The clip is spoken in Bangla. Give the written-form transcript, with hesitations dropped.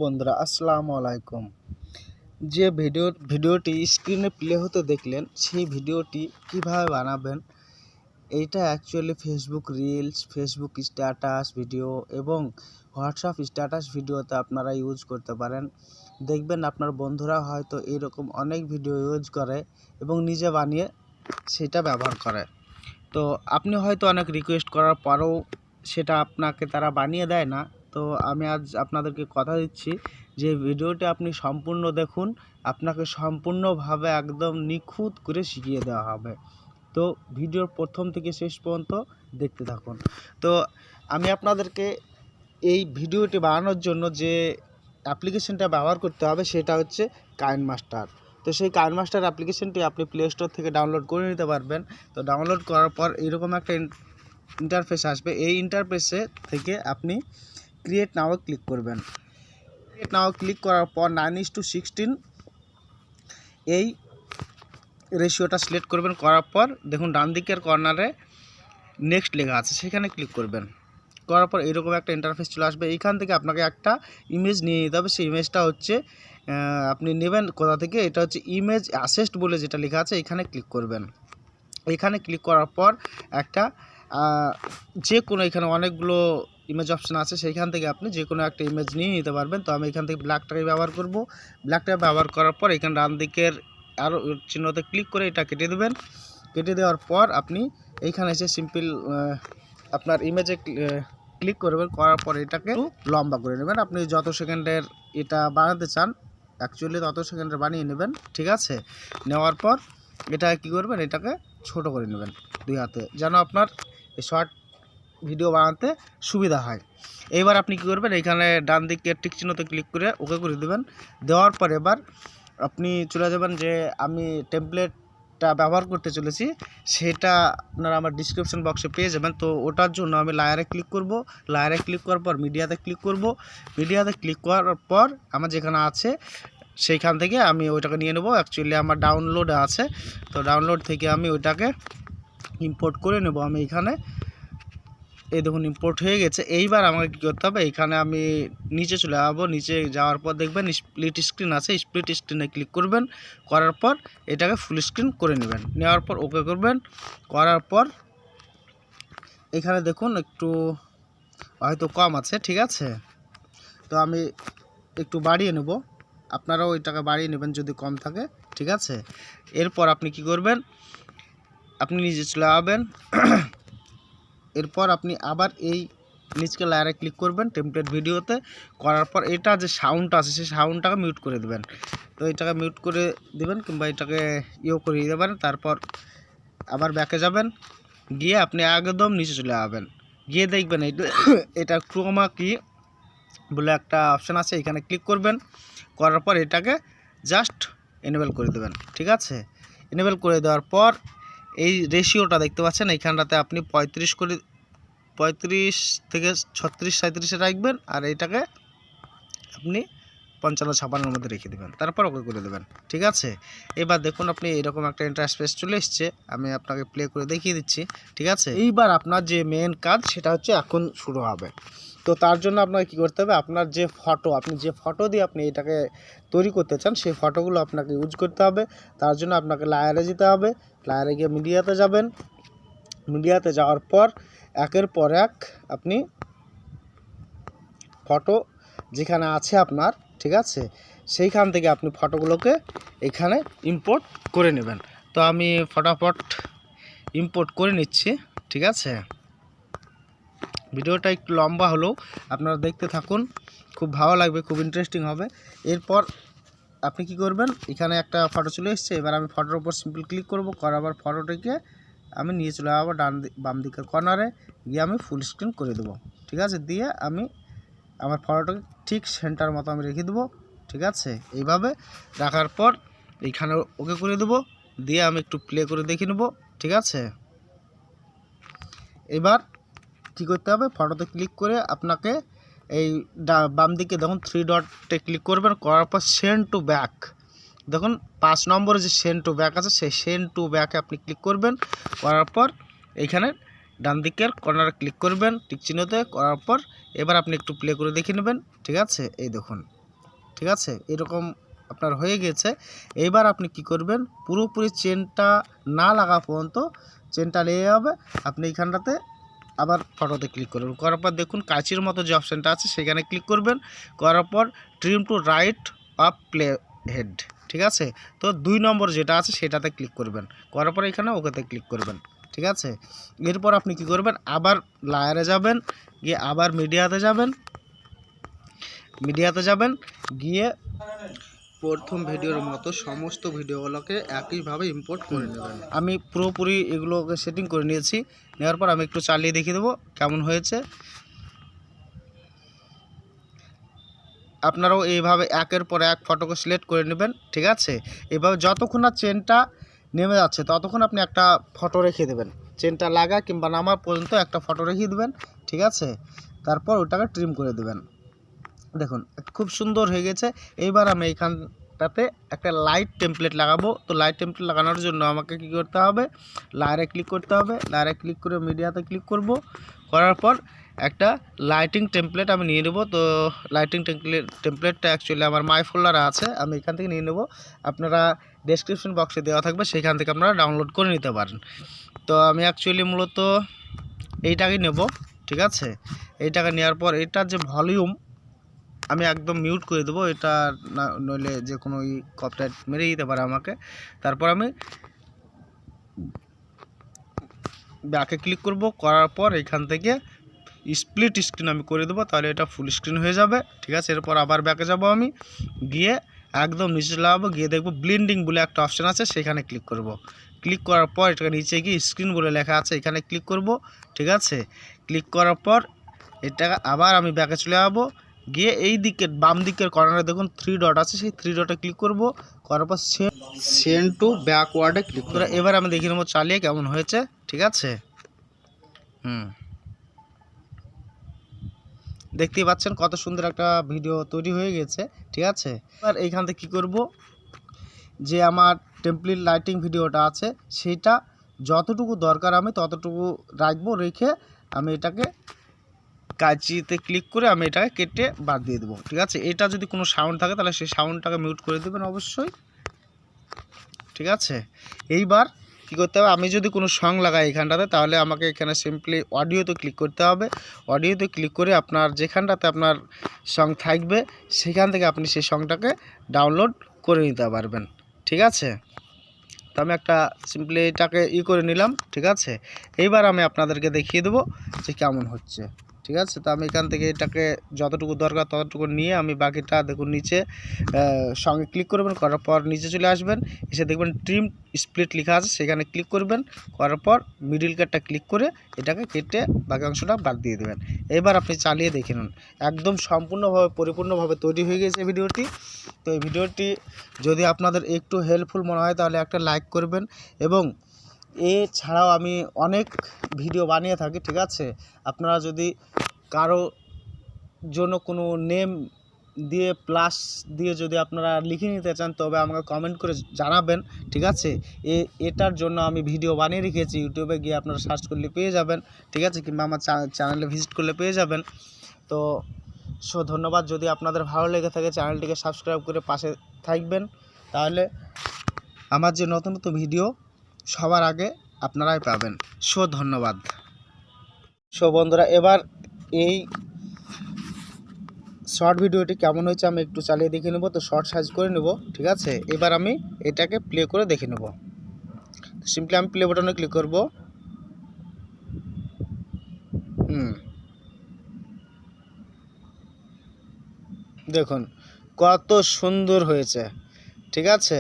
বন্ধুরা আসসালামু আলাইকুম। যে ভিডিওটি স্ক্রিনে প্লে হতে দেখলেন, সেই ভিডিওটি কিভাবে বানাবেন, এইটা actually Facebook reels, Facebook status video এবং হোয়াটসঅ্যাপ স্ট্যাটাস ভিডিওতে আপনারা ইউজ করতে পারেন। দেখবেন আপনার বন্ধুরা হয়তো এরকম অনেক ভিডিও ইউজ করে এবং নিজে বানিয়ে সেটা ব্যবহার করে। তো আপনি হয়তো অনেক রিকোয়েস্ট করার পরেও সেটা আপনাকে তারা বানিয়ে দেয় না। তো আমি আজ আপনাদেরকে কথা দিচ্ছি যে ভিডিওটি আপনি সম্পূর্ণ দেখুন, আপনাকে সম্পূর্ণভাবে একদম নিখুঁত করে শিখিয়ে দেওয়া হবে। তো ভিডিওর প্রথম থেকে শেষ পর্যন্ত দেখতে থাকুন। তো আমি আপনাদেরকে এই ভিডিওটি বানানোর জন্য যে অ্যাপ্লিকেশনটা ব্যবহার করতে হবে সেটা হচ্ছে কাইনমাস্টার। তো সেই কাইনমাস্টার অ্যাপ্লিকেশনটি আপনি প্লে স্টোর থেকে ডাউনলোড করে নিতে পারবেন। তো ডাউনলোড করার পর এইরকম একটা ইন্টারফেস আসবে। এই ইন্টারফেসে থেকে আপনি ক্রিয়েট নাও ক্লিক করবেন। ক্রিয়েট নাও ক্লিক করার পর 9:16 এই রেশিওটা সিলেক্ট করবেন। করার পর দেখুন ডান দিকের কর্নারে নেক্সট লেখা আছে, সেখানে ক্লিক করবেন। করার পর এরকম একটা ইন্টারফেস চলে আসবে। এইখান থেকে আপনাকে একটা ইমেজ নিয়ে নিতে হবে। সেই ইমেজটা হচ্ছে আপনি নেবেন কোথা থেকে, এটা হচ্ছে ইমেজ অ্যাসেস্ট বলে যেটা লেখা আছে, এখানে ক্লিক করবেন। এখানে ক্লিক করার পর একটা যে কোনো, এখানে অনেকগুলো ইমেজ অপশান আছে, সেইখান থেকে আপনি যে কোনো একটা ইমেজ নিয়ে নিতে পারবেন। তো আমি এখান থেকে ব্ল্যাকটাকে ব্যবহার করব। ব্ল্যাকটা ব্যবহার করার পর এখানে ডান দিকের আরও চিহ্নতে ক্লিক করে এটা কেটে দেবেন। কেটে দেওয়ার পর আপনি এইখানে এসে সিম্পল আপনার ইমেজে ক্লিক করবেন। করার পর এটাকে একটু লম্বা করে নেবেন। আপনি যত সেকেন্ডের এটা বানাতে চান অ্যাকচুয়ালি তত সেকেন্ডের বানিয়ে নেবেন, ঠিক আছে। নেওয়ার পর এটা কি করবেন, এটাকে ছোট করে নেবেন দুই হাতে, যেন আপনার শর্ট ভিডিও বানাতে সুবিধা হয়। এইবার আপনি কি করবেন, এখানে ডান দিকে টিক চিহ্নতে ক্লিক করে ওকে করে দেবেন। দেওয়ার পর এবার আপনি চলে যাবেন যে আমি টেমপ্লেটটা ব্যবহার করতে চলেছি, সেটা আপনারা আমার ডিসক্রিপশন বক্সে পেয়ে যাবেন। তো ওটার জন্য আমি লায়ারে ক্লিক করব। লায়ারে ক্লিক করার পর মিডিয়াতে ক্লিক করব। মিডিয়াতে ক্লিক করার পর আমার যেখানে আছে সেইখান থেকে আমি ওইটাকে নিয়ে নেব। অ্যাকচুয়ালি আমার ডাউনলোডে আছে, তো ডাউনলোড থেকে আমি ওইটাকে ইম্পোর্ট করে নেব। আমি এখানে এই দেখুন ইম্পোর্ট হয়ে গেছে। এইবার আমাকে কী করতে হবে, এইখানে আমি নিচে চলে যাবো। নিচে যাওয়ার পর দেখবেন স্প্লিট স্ক্রিন আছে, স্প্লিট স্ক্রিনে ক্লিক করবেন। করার পর এটাকে ফুল স্ক্রিন করে নেবেন। নেওয়ার পর ওকে করবেন। করার পর এখানে দেখুন একটু হয়তো কম আছে, ঠিক আছে। তো আমি একটু বাড়িয়ে নেব, আপনারাও ওইটাকে বাড়িয়ে নেবেন যদি কম থাকে, ঠিক আছে। এরপর আপনি কি করবেন, আপনি নিচে চলে যাবেন। এরপর আপনি আবার এই নিচকে লেয়ারে ক্লিক করবেন টেমপ্লেট ভিডিওতে। করার পর এটা যে সাউন্ডটা আছে সেই সাউন্ডটাকে মিউট করে দেবেন। তো এটাকে মিউট করে দেবেন কিংবা এটাকে করে দিতে পারেন। তারপর আবার ব্যাকে যাবেন, গিয়ে আপনি একদম নিচে চলে যাবেন। গিয়ে দেখবেন এটা ক্রোমা কি বলে একটা অপশান আছে, এখানে ক্লিক করবেন। করার পর এটাকে জাস্ট এনেবল করে দেবেন, ঠিক আছে। এনেবল করে দেওয়ার পর এই রেশিওটা দেখতে পাচ্ছেন, এইখানটাতে আপনি 35 থেকে 36-37 রাখবেন, আর এইটাকে আপনি 55-56 মধ্যে রেখে দেবেন। তারপর ওকে করে দেবেন, ঠিক আছে। এবার দেখুন আপনি এরকম একটা ইন্টারফেস চলে এসছে। আমি আপনাকে প্লে করে দেখিয়ে দিচ্ছি, ঠিক আছে। এইবার আপনার যে মেন কাজ সেটা হচ্ছে এখন শুরু হবে। তো তার জন্য আপনাকে কী করতে হবে, আপনার যে ফটো, আপনি যে ফটো দিয়ে আপনি এটাকে তৈরি করতে চান সেই ফটোগুলো আপনাকে ইউজ করতে হবে। তার জন্য আপনাকে লায়ারে যেতে হবে। লায়ারে গিয়ে মিডিয়াতে যাবেন। মিডিয়াতে যাওয়ার পর একের পর এক আপনি ফটো যেখানে আছে আপনার, ঠিক আছে, সেইখান থেকে আপনি ফটোগুলোকে এখানে ইম্পোর্ট করে নেবেন। তো আমি ফটাফট ইম্পোর্ট করে নিচ্ছি, ঠিক আছে। ভিডিওটা একটু লম্বা হলেও আপনারা দেখতে থাকুন, খুব ভালো লাগবে, খুব ইন্টারেস্টিং হবে। এরপর আপনি কি করবেন, এখানে একটা ফটো চলে এসছে। এবার আমি ফটোর উপর সিম্পল ক্লিক করব। করার ফটোটিকে আমি নিয়ে চলে যাবো বাম দিকের কর্নারে, গিয়ে আমি ফুল স্ক্রিন করে দেবো, ঠিক আছে। দিয়ে আমি আমার ফটোটাকে ঠিক সেন্টার মতো আমি রেখে দেবো, ঠিক আছে। এইভাবে রাখার পর এইখানে ওকে করে দেবো। দিয়ে আমি একটু প্লে করে দেখে নেব, ঠিক আছে। এবার কী করতে হবে, ফটোতে ক্লিক করে আপনাকে এই বাম দিকে দেখুন 3 ডটে ক্লিক করবেন। করার পর সেন্ড টু ব্যাক, দেখুন 5 নম্বরে যে সেন্ড টু ব্যাক আছে সেই সেন্ড টু ব্যাকে আপনি ক্লিক করবেন। করার পর এইখানে ডান দিকের কর্নারে ক্লিক করবেন টিক চিহ্নতে। করার পর এবার আপনি একটু প্লে করে দেখে নেবেন, ঠিক আছে। এই দেখুন ঠিক আছে, এরকম আপনার হয়ে গেছে। এইবার আপনি কি করবেন, পুরোপুরি চেনটা না লাগা পর্যন্ত চেনটা লেগে যাবে, আপনি এইখানটাতে আবার ফটোতে ক্লিক করবেন। করার পর দেখুন কাঁচির মতো যে অপশানটা আছে সেখানে ক্লিক করবেন। করার পর trim to right of play head, ঠিক আছে। তো 2 নম্বর যেটা আছে সেটাতে ক্লিক করবেন। করার পর এখানে ওকেতে ক্লিক করবেন, ঠিক আছে। এরপর আপনি কি করবেন, আবার লায়ারে যাবেন, গিয়ে আবার মিডিয়াতে যাবেন, গিয়ে প্রথম ভিডিওর মতো সমস্ত ভিডিওগুলোকে একইভাবে ইম্পোর্ট করে নেবেন। আমি পুরোপুরি এগুলোকে সেটিং করে নিয়েছি। নেওয়ার পর আমি একটু চালিয়ে দেখিয়ে দেবো কেমন হয়েছে। আপনারাও এইভাবে একের পর এক ফটোকে সিলেক্ট করে নেবেন, ঠিক আছে। এভাবে যতক্ষণ না চেনটা নেমে যাচ্ছে ততক্ষণ আপনি একটা ফটো রেখে দেবেন। চেনটা লাগা কিংবা নামা পর্যন্ত একটা ফটো রেখে দেবেন, ঠিক আছে। তারপর ওটাকে ট্রিম করে দেবেন। দেখুন খুব সুন্দর হয়ে গেছে। এইবার আমি এইখানটাতে একটা লাইট টেমপ্লেট লাগাবো। তো লাইট টেমপ্লেট লাগানোর জন্য আমাকে কি করতে হবে, লায়ারে ক্লিক করতে হবে। লায়ারে ক্লিক করে মিডিয়াতে ক্লিক করব। করার পর একটা লাইটিং টেমপ্লেট আমি নিয়ে নেব। তো লাইটিং টেমপ্লেটটা অ্যাকচুয়ালি আমার মাই ফোল্ডারে আছে, আমি এখান থেকে নিয়ে নেব। আপনারা ডেসক্রিপশন বক্সে দেওয়া থাকবে, সেখান থেকে আপনারা ডাউনলোড করে নিতে পারেন। তো আমি অ্যাকচুয়ালি মূলত এইটাকেই নেব, ঠিক আছে। এইটাকে নেওয়ার পর এটার যে ভলিউম আমি একদম মিউট করে দেবো, এটা না নইলে যে কোনো কপিরাইট মেরে দিতে পারে আমাকে। তারপর আমি ব্যাকে ক্লিক করব। করার পর এখান থেকে স্প্লিট স্ক্রিন আমি করে দেবো, তাহলে এটা ফুল স্ক্রিন হয়ে যাবে, ঠিক আছে। এরপর আবার ব্যাকে যাব, আমি গিয়ে একদম নিচে লাগাবো, গিয়ে দেখবো ব্লেন্ডিং বলে একটা অপশান আছে, সেখানে ক্লিক করব। ক্লিক করার পর এটা নিচে গিয়ে স্ক্রিন বলে লেখা আছে, এখানে ক্লিক করব, ঠিক আছে। ক্লিক করার পর এটা আবার আমি ব্যাকে চলে যাবো, গিয়ে এই দিকের বাম দিকের কর্নারে দেখুন 3 ডট আছে, সেই 3 ডটে ক্লিক করব। করার পর সেন্ড টু ব্যাকওয়ার্ডে ক্লিক করে এবার আমি দেখে নেবো চালিয়ে কেমন হয়েছে, ঠিক আছে। দেখতেই পাচ্ছেন কত সুন্দর একটা ভিডিও তৈরি হয়ে গেছে, ঠিক আছে। এবার এইখান থেকে কী করব, যে আমার টেমপ্লেট লাইটিং ভিডিওটা আছে সেইটা যতটুকু দরকার আমি ততটুকু রাখবো, রেখে আমি এটাকে কাঁচিতে ক্লিক করে আমি এটাকে কেটে বাদ দিয়ে দেবো, ঠিক আছে। এটা যদি কোনো সাউন্ড থাকে তাহলে সেই সাউন্ডটাকে মিউট করে দেবেন অবশ্যই, ঠিক আছে। এইবার কী করতে হবে, আমি যদি কোনো সং লাগাই এখানটাতে, তাহলে আমাকে এখানে সিম্পলি অডিওতে ক্লিক করতে হবে। অডিওতে ক্লিক করে আপনার যেখানটাতে আপনার সং থাকবে সেখান থেকে আপনি সেই সংটাকে ডাউনলোড করে নিতে পারবেন, ঠিক আছে। তো আমি একটা সিম্পলি এটাকে করে নিলাম, ঠিক আছে। এইবার আমি আপনাদেরকে দেখিয়ে দেবো যে কেমন হচ্ছে, ঠিক আছে। তো আমি এখান থেকে এটাকে যতটুকু দরকার ততটুকু নিয়ে আমি বাকিটা দেখুন নিচে সঙ্গে ক্লিক করবেন। করার পর নিচে চলে আসবেন, এসে দেখবেন ট্রিম স্প্লিট লেখা আছে, সেখানে ক্লিক করবেন। করার পর মিডিল কাটটা ক্লিক করে এটাকে কেটে বাকি অংশটা বাদ দিয়ে দেবেন। এবার আপনি চালিয়ে দেখে নিন, একদম সম্পূর্ণভাবে পরিপূর্ণভাবে তৈরি হয়ে গেছে ভিডিওটি। তো এই ভিডিওটি যদি আপনাদের একটু হেল্পফুল মনে হয় তাহলে একটা লাইক করবেন, এবং এছাড়াও আমি অনেক ভিডিও বানিয়ে থাকি, ঠিক আছে। আপনারা যদি কারো জন্য কোনো নেম দিয়ে প্লাস দিয়ে যদি আপনারা লিখে নিতে চান তবে আমাকে কমেন্ট করে জানাবেন, ঠিক আছে। এটার জন্য আমি ভিডিও বানিয়ে রেখেছি, ইউটিউবে গিয়ে আপনারা সার্চ করলে পেয়ে যাবেন, ঠিক আছে, কিংবা আমার চ্যানেলে ভিজিট করলে পেয়ে যাবেন। তো ধন্যবাদ। যদি আপনাদের ভালো লেগে থাকে চ্যানেলটিকে সাবস্ক্রাইব করে পাশে থাকবেন, তাহলে আমার যে নতুন নতুন ভিডিও সবার আগে আপনারাই পাবেন। ধন্যবাদ। বন্ধুরা, এবার এই শর্ট ভিডিওটি কেমন হয়েছে আমি একটু চালিয়ে দেখে নেব। তো শর্ট সাইজ করে নেব, ঠিক আছে। এবার আমি এটাকে প্লে করে দেখে নেব। সিম্পলি আমি প্লে বাটনে ক্লিক করব। দেখুন কত সুন্দর হয়েছে, ঠিক আছে।